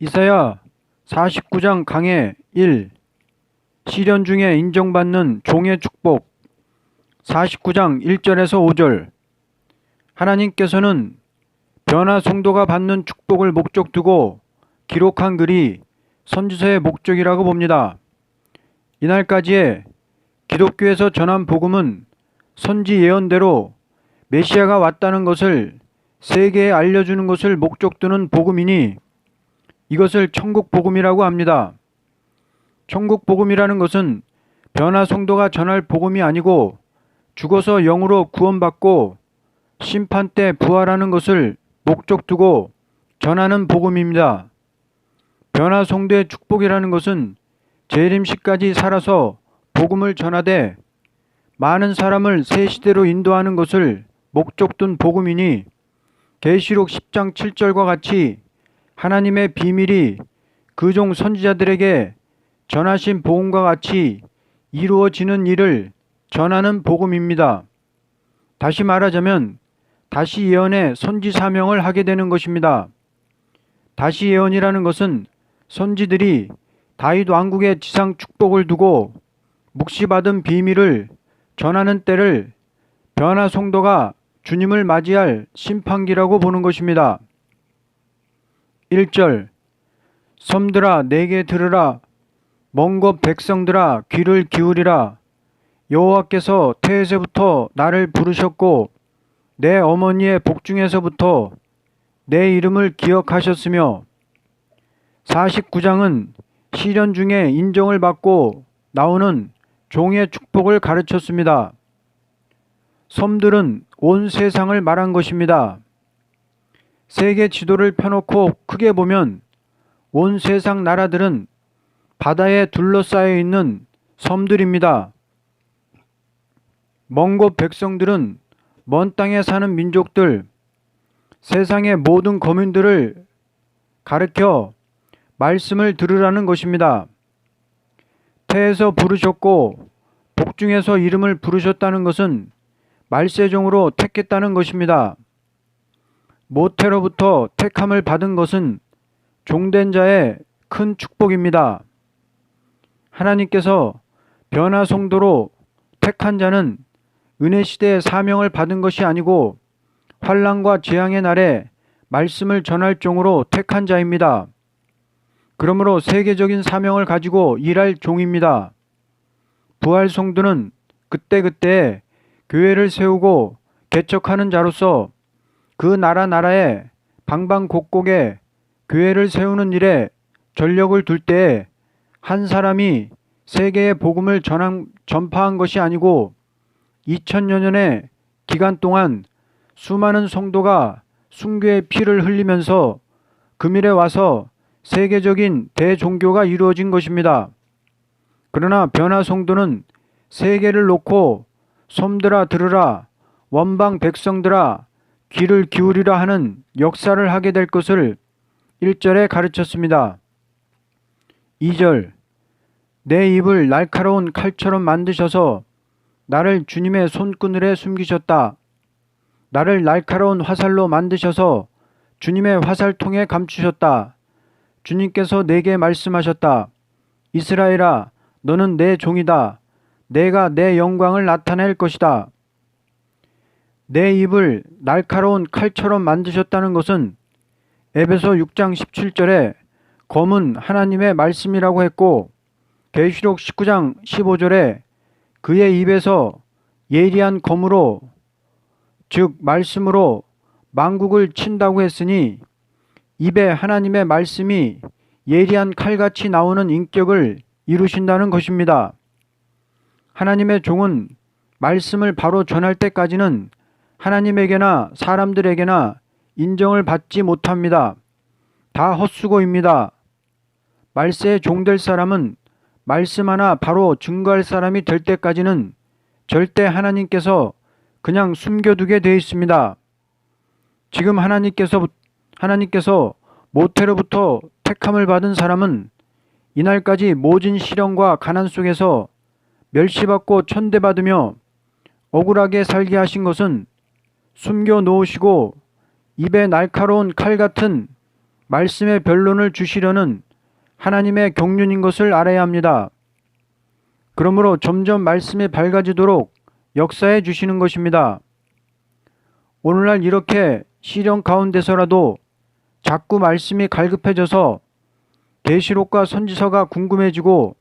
이사야 49장 강해 1. 시련 중에 인정받는 종의 축복. 49장 1절에서 5절. 하나님께서는 변화 성도가 받는 축복을 목적 두고 기록한 글이 선지서의 목적이라고 봅니다. 이날까지의 기독교에서 전한 복음은 선지 예언대로 메시아가 왔다는 것을 세계에 알려주는 것을 목적 두는 복음이니 이것을 천국 복음이라고 합니다. 천국 복음이라는 것은 변화 성도가 전할 복음이 아니고 죽어서 영으로 구원받고 심판 때 부활하는 것을 목적 두고 전하는 복음입니다. 변화 성도의 축복이라는 것은 재림시까지 살아서 복음을 전하되 많은 사람을 새 시대로 인도하는 것을 목적 둔 복음이니 계시록 10장 7절과 같이 하나님의 비밀이 그 종 선지자들에게 전하신 복음과 같이 이루어지는 일을 전하는 복음입니다. 다시 말하자면 다시 예언의 선지 사명을 하게 되는 것입니다. 다시 예언이라는 것은 선지들이 다윗 왕국의 지상 축복을 두고 묵시받은 비밀을 전하는 때를 변화 성도가 주님을 맞이할 심판기라고 보는 것입니다. 1절. 섬들아 내게 들으라. 먼 곳 백성들아 귀를 기울이라. 여호와께서 태에서부터 나를 부르셨고 내 어머니의 복중에서부터 내 이름을 기억하셨으며. 49장은 시련 중에 인정을 받고 나오는 종의 축복을 가르쳤습니다. 섬들은 온 세상을 말한 것입니다. 세계 지도를 펴놓고 크게 보면 온 세상 나라들은 바다에 둘러싸여 있는 섬들입니다. 먼 곳 백성들은 먼 땅에 사는 민족들, 세상의 모든 거민들을 가르쳐 말씀을 들으라는 것입니다. 태에서 부르셨고 복중에서 이름을 부르셨다는 것은 말세종으로 택했다는 것입니다. 모태로부터 택함을 받은 것은 종된 자의 큰 축복입니다. 하나님께서 변화 성도로 택한 자는 은혜 시대의 사명을 받은 것이 아니고 환난과 재앙의 날에 말씀을 전할 종으로 택한 자입니다. 그러므로 세계적인 사명을 가지고 일할 종입니다. 부활 성도는 그때그때 교회를 세우고 개척하는 자로서 그 나라에 방방곡곡에 교회를 세우는 일에 전력을 둘 때에 한 사람이 세계의 복음을 전파한 것이 아니고 2000여 년의 기간 동안 수많은 성도가 순교의 피를 흘리면서 금일에 와서 세계적인 대종교가 이루어진 것입니다. 그러나 변화 성도는 세계를 놓고 섬들아 들으라, 원방 백성들아 귀를 기울이라 하는 역사를 하게 될 것을 1절에 가르쳤습니다. 2절. 내 입을 날카로운 칼처럼 만드셔서 나를 주님의 손그늘에 숨기셨다. 나를 날카로운 화살로 만드셔서 주님의 화살통에 감추셨다. 주님께서 내게 말씀하셨다. 이스라엘아, 너는 내 종이다. 내가 내 영광을 나타낼 것이다. 내 입을 날카로운 칼처럼 만드셨다는 것은 에베소 6장 17절에 검은 하나님의 말씀이라고 했고 계시록 19장 15절에 그의 입에서 예리한 검으로 즉 말씀으로 만국을 친다고 했으니 입에 하나님의 말씀이 예리한 칼같이 나오는 인격을 이루신다는 것입니다. 하나님의 종은 말씀을 바로 전할 때까지는 하나님에게나 사람들에게나 인정을 받지 못합니다. 다 헛수고입니다. 말세에 종될 사람은 말씀 하나 바로 증거할 사람이 될 때까지는 절대 하나님께서 그냥 숨겨두게 되어 있습니다. 지금 하나님께서 모태로부터 택함을 받은 사람은 이날까지 모진 시련과 가난 속에서 멸시받고 천대받으며 억울하게 살게 하신 것은 숨겨 놓으시고 입에 날카로운 칼 같은 말씀의 변론을 주시려는 하나님의 경륜인 것을 알아야 합니다. 그러므로 점점 말씀이 밝아지도록 역사해 주시는 것입니다. 오늘날 이렇게 시련 가운데서라도 자꾸 말씀이 갈급해져서 계시록과 선지서가 궁금해지고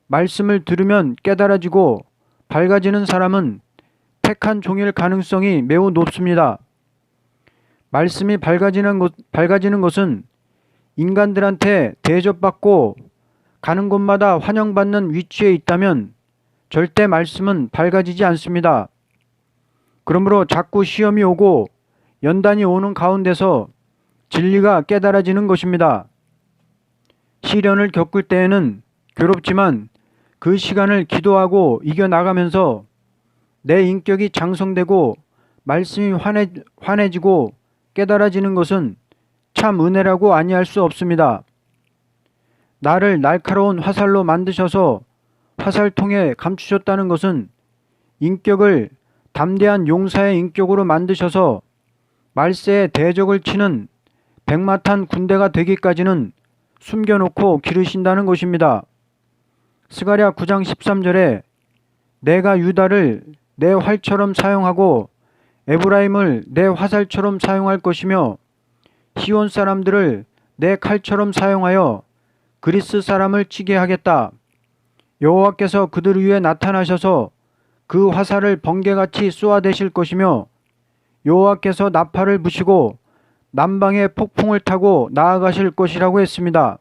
말씀을 들으면 깨달아지고 밝아지는 사람은 택한 종일 가능성이 매우 높습니다. 말씀이 밝아지는 것은 인간들한테 대접받고 가는 곳마다 환영받는 위치에 있다면 절대 말씀은 밝아지지 않습니다. 그러므로 자꾸 시험이 오고 연단이 오는 가운데서 진리가 깨달아지는 것입니다. 시련을 겪을 때에는 괴롭지만 그 시간을 기도하고 이겨나가면서 내 인격이 장성되고 말씀이 환해지고 깨달아지는 것은 참 은혜라고 아니할 수 없습니다. 나를 날카로운 화살로 만드셔서 화살통에 감추셨다는 것은 인격을 담대한 용사의 인격으로 만드셔서 말세에 대적을 치는 백마탄 군대가 되기까지는 숨겨놓고 기르신다는 것입니다. 스가랴 9장 13절에 내가 유다를 내 활처럼 사용하고 에브라임을 내 화살처럼 사용할 것이며 시온 사람들을 내 칼처럼 사용하여 그리스 사람을 치게 하겠다. 여호와께서 그들 위에 나타나셔서 그 화살을 번개같이 쏘아대실 것이며 여호와께서 나팔을 부시고 남방의 폭풍을 타고 나아가실 것이라고 했습니다.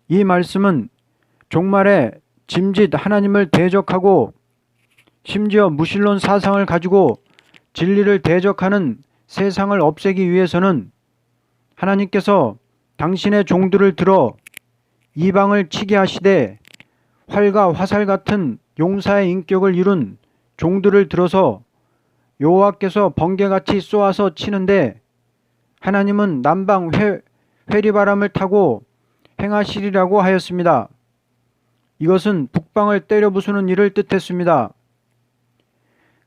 이 말씀은 종말에 짐짓 하나님을 대적하고 심지어 무신론 사상을 가지고 진리를 대적하는 세상을 없애기 위해서는 하나님께서 당신의 종들을 들어 이방을 치게 하시되 활과 화살 같은 용사의 인격을 이룬 종들을 들어서 여호와께서 번개같이 쏘아서 치는데 하나님은 남방 회리바람을 타고 행하시리라고 하였습니다. 이것은 북방을 때려 부수는 일을 뜻했습니다.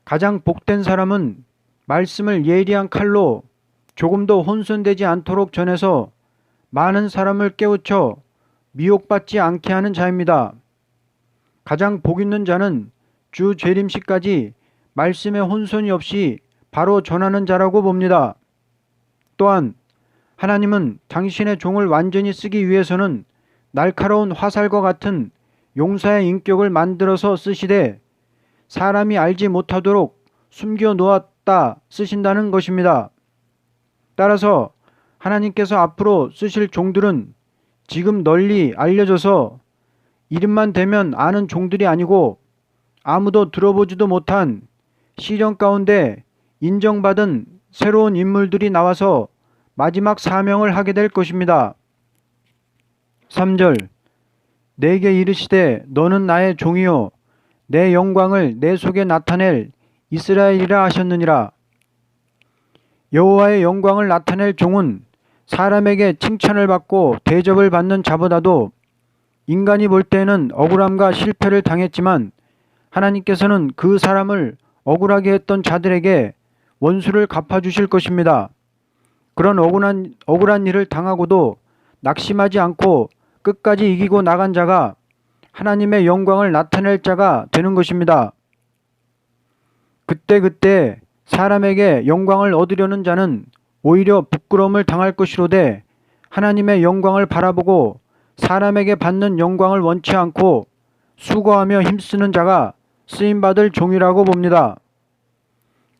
가장 복된 사람은 말씀을 예리한 칼로 조금도 혼선되지 않도록 전해서 많은 사람을 깨우쳐 미혹받지 않게 하는 자입니다. 가장 복 있는 자는 주 재림시까지 말씀에 혼선이 없이 바로 전하는 자라고 봅니다. 또한 하나님은 당신의 종을 완전히 쓰기 위해서는 날카로운 화살과 같은 용사의 인격을 만들어서 쓰시되 사람이 알지 못하도록 숨겨 놓았다 쓰신다는 것입니다. 따라서 하나님께서 앞으로 쓰실 종들은 지금 널리 알려져서 이름만 대면 아는 종들이 아니고 아무도 들어보지도 못한 시련 가운데 인정받은 새로운 인물들이 나와서 마지막 사명을 하게 될 것입니다. 3절 내게 이르시되 너는 나의 종이요 내 영광을 내 속에 나타낼 이스라엘이라 하셨느니라. 여호와의 영광을 나타낼 종은 사람에게 칭찬을 받고 대접을 받는 자보다도 인간이 볼 때는 억울함과 실패를 당했지만 하나님께서는 그 사람을 억울하게 했던 자들에게 원수를 갚아주실 것입니다. 그런 억울한 일을 당하고도 낙심하지 않고 끝까지 이기고 나간 자가 하나님의 영광을 나타낼 자가 되는 것입니다. 그때 사람에게 영광을 얻으려는 자는 오히려 부끄러움을 당할 것이로되 하나님의 영광을 바라보고 사람에게 받는 영광을 원치 않고 수고하며 힘쓰는 자가 쓰임받을 종이라고 봅니다.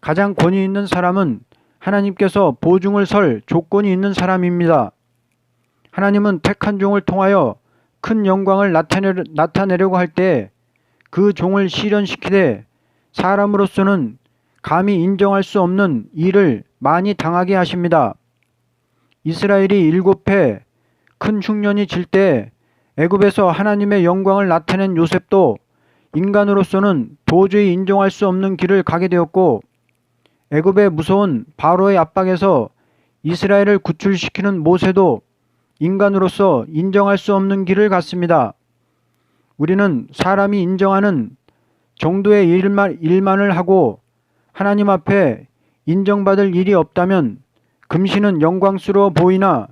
가장 권위 있는 사람은 하나님께서 보증을 설 조건이 있는 사람입니다. 하나님은 택한 종을 통하여 큰 영광을 나타내려고 할 때 그 종을 시련시키되 사람으로서는 감히 인정할 수 없는 일을 많이 당하게 하십니다. 이스라엘이 7해 큰 흉년이 질 때 애굽에서 하나님의 영광을 나타낸 요셉도 인간으로서는 도저히 인정할 수 없는 길을 가게 되었고 애굽의 무서운 바로의 압박에서 이스라엘을 구출시키는 모세도 인간으로서 인정할 수 없는 길을 갔습니다. 우리는 사람이 인정하는 정도의 일만을 하고 하나님 앞에 인정받을 일이 없다면 금시는 영광스러워 보이나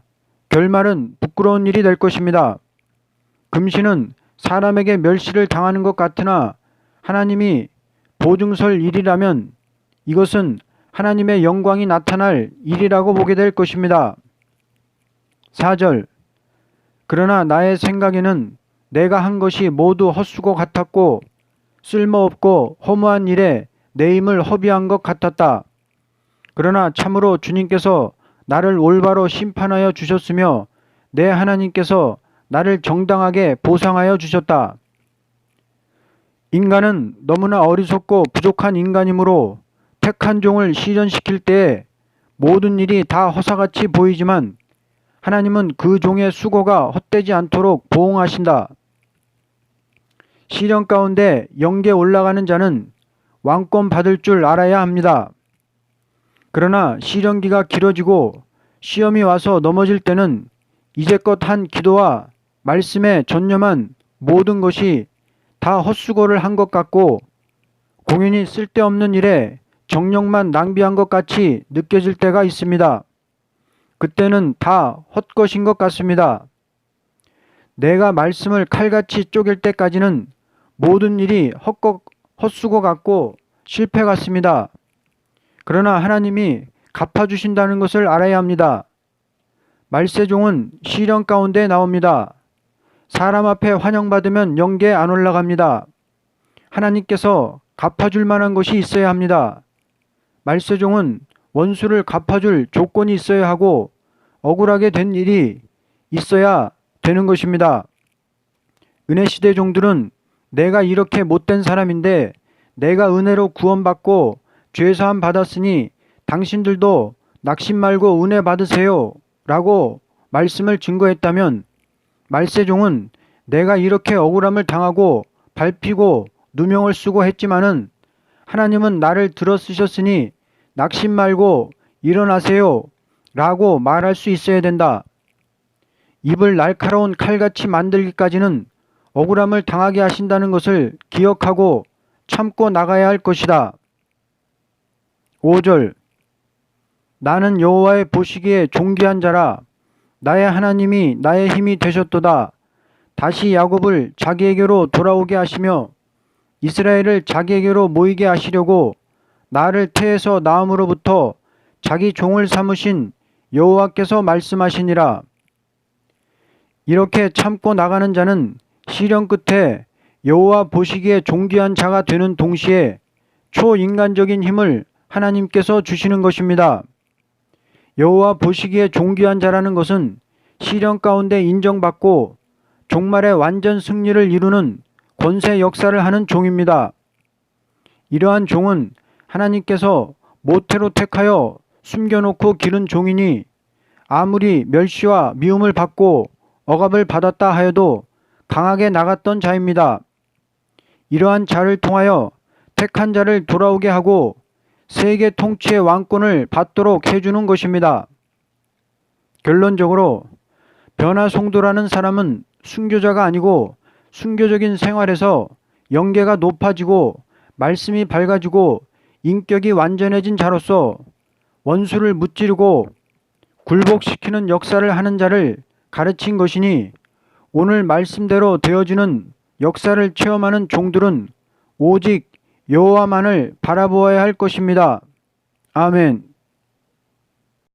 결말은 부끄러운 일이 될 것입니다. 금신은 사람에게 멸시를 당하는 것 같으나 하나님이 보증설 일이라면 이것은 하나님의 영광이 나타날 일이라고 보게 될 것입니다. 4절. 그러나 나의 생각에는 내가 한 것이 모두 헛수고 같았고 쓸모없고 허무한 일에 내 힘을 허비한 것 같았다. 그러나 참으로 주님께서 나를 올바로 심판하여 주셨으며 내 하나님께서 나를 정당하게 보상하여 주셨다. 인간은 너무나 어리석고 부족한 인간이므로 택한 종을 시련시킬 때에 모든 일이 다 허사같이 보이지만 하나님은 그 종의 수고가 헛되지 않도록 보응하신다. 시련 가운데 영계에 올라가는 자는 왕권 받을 줄 알아야 합니다. 그러나 시련기가 길어지고 시험이 와서 넘어질 때는 이제껏 한 기도와 말씀에 전념한 모든 것이 다 헛수고를 한 것 같고 공연히 쓸데없는 일에 정력만 낭비한 것 같이 느껴질 때가 있습니다. 그때는 다 헛것인 것 같습니다. 내가 말씀을 칼같이 쪼갤 때까지는 모든 일이 헛수고 같고 실패 같습니다. 그러나 하나님이 갚아주신다는 것을 알아야 합니다. 말세종은 시련 가운데 나옵니다. 사람 앞에 환영받으면 영계에 안 올라갑니다. 하나님께서 갚아줄 만한 것이 있어야 합니다. 말세종은 원수를 갚아줄 조건이 있어야 하고 억울하게 된 일이 있어야 되는 것입니다. 은혜시대 종들은 내가 이렇게 못된 사람인데 내가 은혜로 구원받고 죄사함 받았으니 당신들도 낙심 말고 은혜 받으세요 라고 말씀을 증거했다면 말세종은 내가 이렇게 억울함을 당하고 밟히고 누명을 쓰고 했지만은 하나님은 나를 들어 쓰셨으니 낙심 말고 일어나세요 라고 말할 수 있어야 된다. 입을 날카로운 칼같이 만들기까지는 억울함을 당하게 하신다는 것을 기억하고 참고 나가야 할 것이다. 5절. 나는 여호와의 보시기에 존귀한 자라. 나의 하나님이 나의 힘이 되셨도다. 다시 야곱을 자기에게로 돌아오게 하시며 이스라엘을 자기에게로 모이게 하시려고 나를 태에서 낳음으로부터 자기 종을 삼으신 여호와께서 말씀하시니라. 이렇게 참고 나가는 자는 시련 끝에 여호와 보시기에 존귀한 자가 되는 동시에 초인간적인 힘을 하나님께서 주시는 것입니다. 여호와 보시기에 존귀한 자라는 것은 시련 가운데 인정받고 종말의 완전 승리를 이루는 권세 역사를 하는 종입니다. 이러한 종은 하나님께서 모태로 택하여 숨겨놓고 기른 종이니 아무리 멸시와 미움을 받고 억압을 받았다 하여도 강하게 나갔던 자입니다. 이러한 자를 통하여 택한 자를 돌아오게 하고 세계 통치의 왕권을 받도록 해주는 것입니다. 결론적으로 변화송도라는 사람은 순교자가 아니고 순교적인 생활에서 영계가 높아지고 말씀이 밝아지고 인격이 완전해진 자로서 원수를 무찌르고 굴복시키는 역사를 하는 자를 가르친 것이니 오늘 말씀대로 되어지는 역사를 체험하는 종들은 오직 여호와만을 바라보아야 할 것입니다. 아멘.